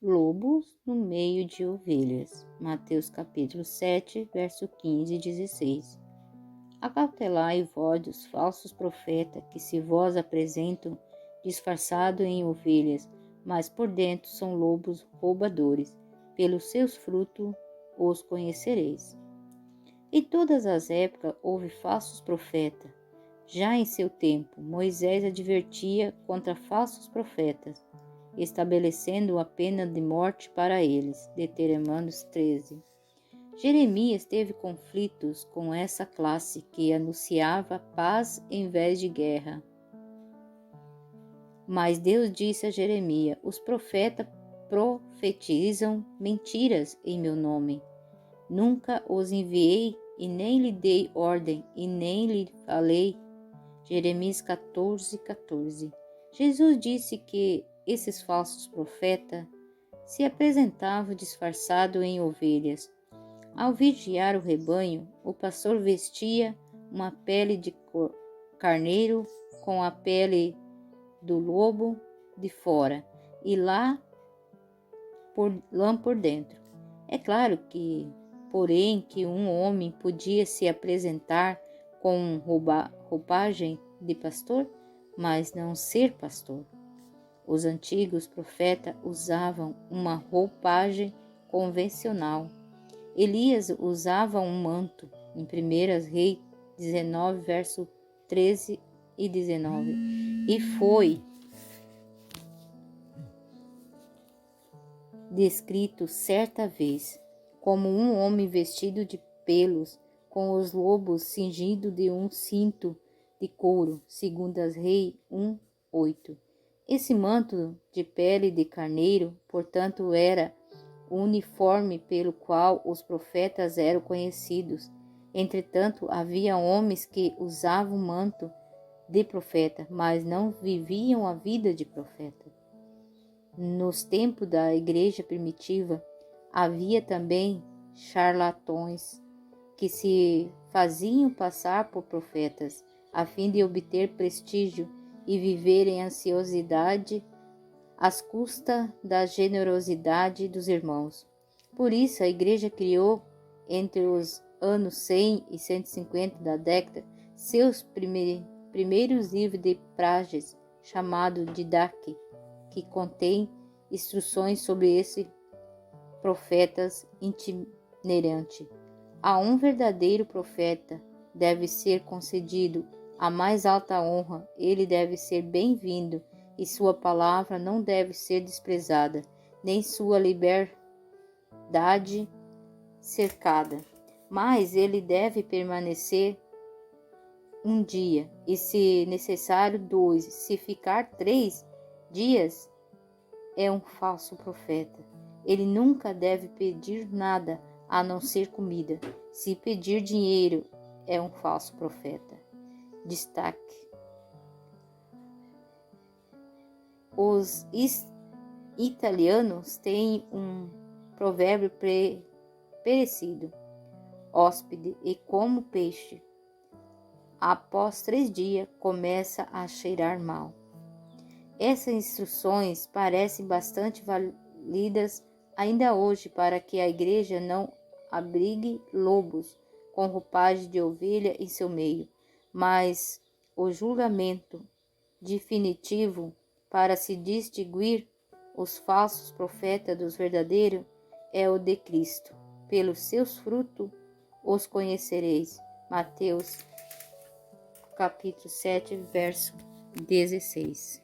lobos no meio de ovelhas. Mateus capítulo 7, verso 15 e 16. Acautelai vós dos falsos profetas, que se vós apresentam disfarçado em ovelhas, mas por dentro são lobos roubadores. Pelos seus frutos os conhecereis. Em todas as épocas houve falsos profetas. Já em seu tempo, Moisés advertia contra falsos profetas, estabelecendo a pena de morte para eles. Deuteronômios 13. Jeremias teve conflitos com essa classe que anunciava paz em vez de guerra. Mas Deus disse a Jeremias: os profetas profetizam mentiras em meu nome. Nunca os enviei e nem lhe dei ordem e nem lhe falei. Jeremias 14, 14. Jesus disse que esses falsos profetas se apresentavam disfarçados em ovelhas. Ao vigiar o rebanho, o pastor vestia uma pele de carneiro com a pele do lobo de fora e lã por dentro. É claro que, porém, que um homem podia se apresentar com roupagem de pastor, mas não ser pastor. Os antigos profetas usavam uma roupagem convencional. Elias usava um manto, em 1 Reis 19, verso 13 e 19, e foi descrito certa vez como um homem vestido de pelos, com os lobos cingido de um cinto de couro, segundo as Reis 1, 8. Esse manto de pele de carneiro, portanto, era o uniforme pelo qual os profetas eram conhecidos. Entretanto, havia homens que usavam manto de profeta, mas não viviam a vida de profeta. Nos tempos da igreja primitiva, havia também charlatões que se faziam passar por profetas, a fim de obter prestígio e viver em ansiosidade às custas da generosidade dos irmãos. Por isso, a igreja criou, entre os anos 100 e 150 da década, seus primeiros livros de praxes, chamado Didaque, que contém instruções sobre esses profetas itinerantes. A um verdadeiro profeta deve ser concedido a mais alta honra, ele deve ser bem-vindo e sua palavra não deve ser desprezada, nem sua liberdade cercada. Mas ele deve permanecer um dia, e se necessário 2, se ficar 3 dias, é um falso profeta. Ele nunca deve pedir nada a não ser comida. Se pedir dinheiro, é um falso profeta. Destaque: os italianos têm um provérbio parecido: hóspede e como peixe, após 3 dias começa a cheirar mal. Essas instruções parecem bastante válidas ainda hoje para que a igreja não abrigue lobos com roupagem de ovelha em seu meio, mas o julgamento definitivo para se distinguir os falsos profetas dos verdadeiros é o de Cristo. Pelos seus frutos os conhecereis. Mateus capítulo 7, verso 16.